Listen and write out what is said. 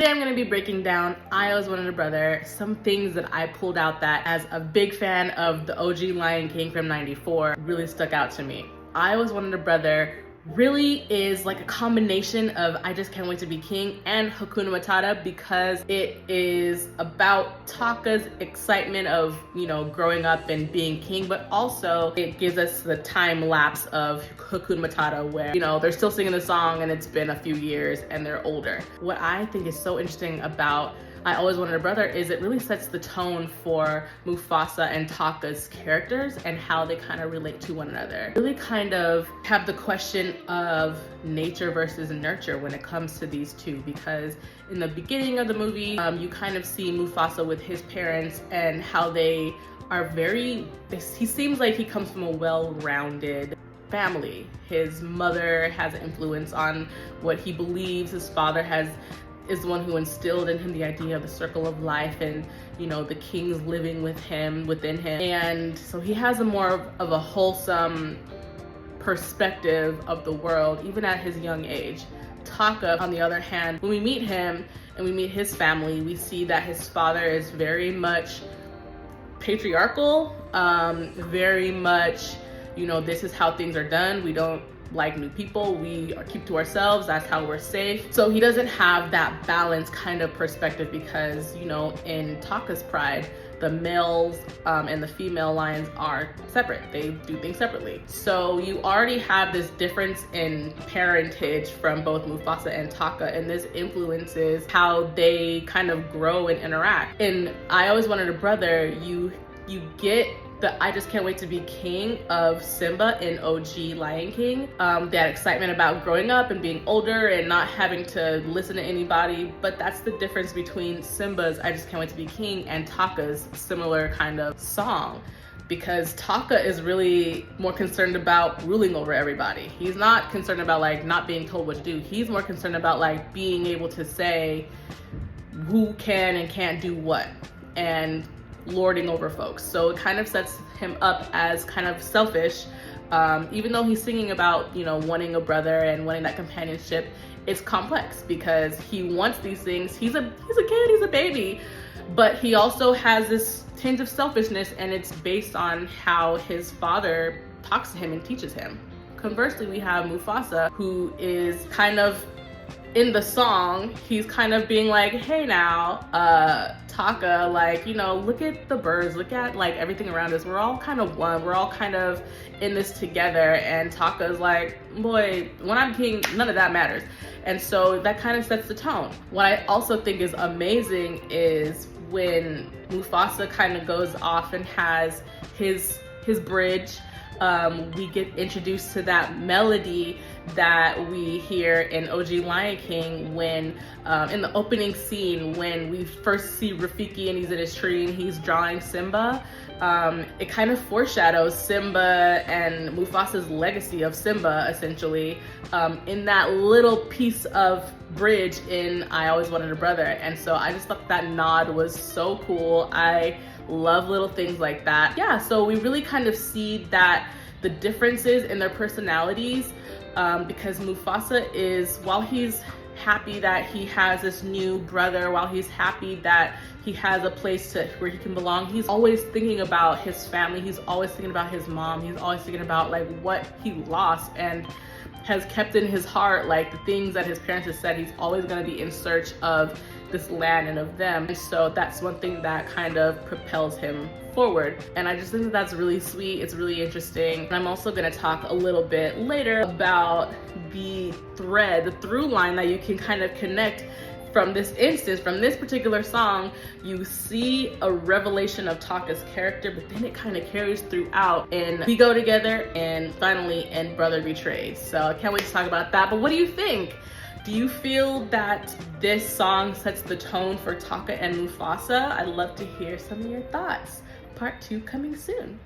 Today I'm going to be breaking down I Always Wanted a Brother, some things that I pulled out that as a big fan of the OG Lion King from '94 really stuck out to me. I Always Wanted a Brother really is like a combination of I Just Can't Wait to Be King and Hakuna Matata, because it is about Taka's excitement of, growing up and being king, but also it gives us the time lapse of Hakuna Matata where, they're still singing the song and it's been a few years and they're older. What I think is so interesting about I Always Wanted a Brother is it really sets the tone for Mufasa and Taka's characters and how they kind of relate to one another. Really kind of have the question of nature versus nurture when it comes to these two, because in the beginning of the movie, you kind of see Mufasa with his parents and how they are he seems like he comes from a well-rounded family. His mother has influence on what he believes. His father is the one who instilled in him the idea of the circle of life and, the kings living within him. And so he has a more of a wholesome perspective of the world, even at his young age. Taka, on the other hand, when we meet him and we meet his family, we see that his father is very much patriarchal, very much, this is how things are done. We don't like new people, we keep to ourselves, that's how we're safe. So he doesn't have that balanced kind of perspective because, in Taka's pride, the males and the female lions are separate. They do things separately. So you already have this difference in parentage from both Mufasa and Taka, and this influences how they kind of grow and interact. In I Always Wanted a Brother, you get the I Just Can't Wait to Be King of Simba in OG Lion King. That excitement about growing up and being older and not having to listen to anybody. But that's the difference between Simba's I Just Can't Wait to Be King and Taka's similar kind of song. Because Taka is really more concerned about ruling over everybody. He's not concerned about not being told what to do. He's more concerned about being able to say who can and can't do what, and lording over folks. So it kind of sets him up as kind of selfish, even though he's singing about wanting a brother and wanting that companionship. It's complex because he wants these things. He's a kid, he's a baby, but he also has this tinge of selfishness, and it's based on how his father talks to him and teaches him. Conversely, we have Mufasa, who is kind of in the song, he's kind of being like, hey now, Taka, look at the birds, look at everything around us. We're all kind of one. We're all kind of in this together. And Taka's like, boy, when I'm king, none of that matters. And so that kind of sets the tone. What I also think is amazing is when Mufasa kind of goes off and has his bridge. We get introduced to that melody that we hear in OG Lion King when, in the opening scene, when we first see Rafiki and he's in his tree and he's drawing Simba. It kind of foreshadows Simba and Mufasa's legacy of Simba, essentially, in that little piece of bridge in I Always Wanted a Brother. And so I just thought that nod was so cool. I love little things like that. Yeah, so we really kind of see that the differences in their personalities, because Mufasa is, while he's happy that he has this new brother, while he's happy that he has a place where he can belong, he's always thinking about his family. He's always thinking about his mom. He's always thinking about what he lost and has kept in his heart, the things that his parents have said. He's always going to be in search of this land and of them. And so that's one thing that kind of propels him forward. And I just think that that's really sweet. It's really interesting. And I'm also going to talk a little bit later about the through line that you can kind of connect from this instance, from this particular song. You see a revelation of Taka's character, but then it kind of carries throughout in We Go Together and finally in Brother Betrayed. So I can't wait to talk about that. But what do you think? Do you feel that this song sets the tone for Taka and Mufasa? I'd love to hear some of your thoughts. Part 2 coming soon.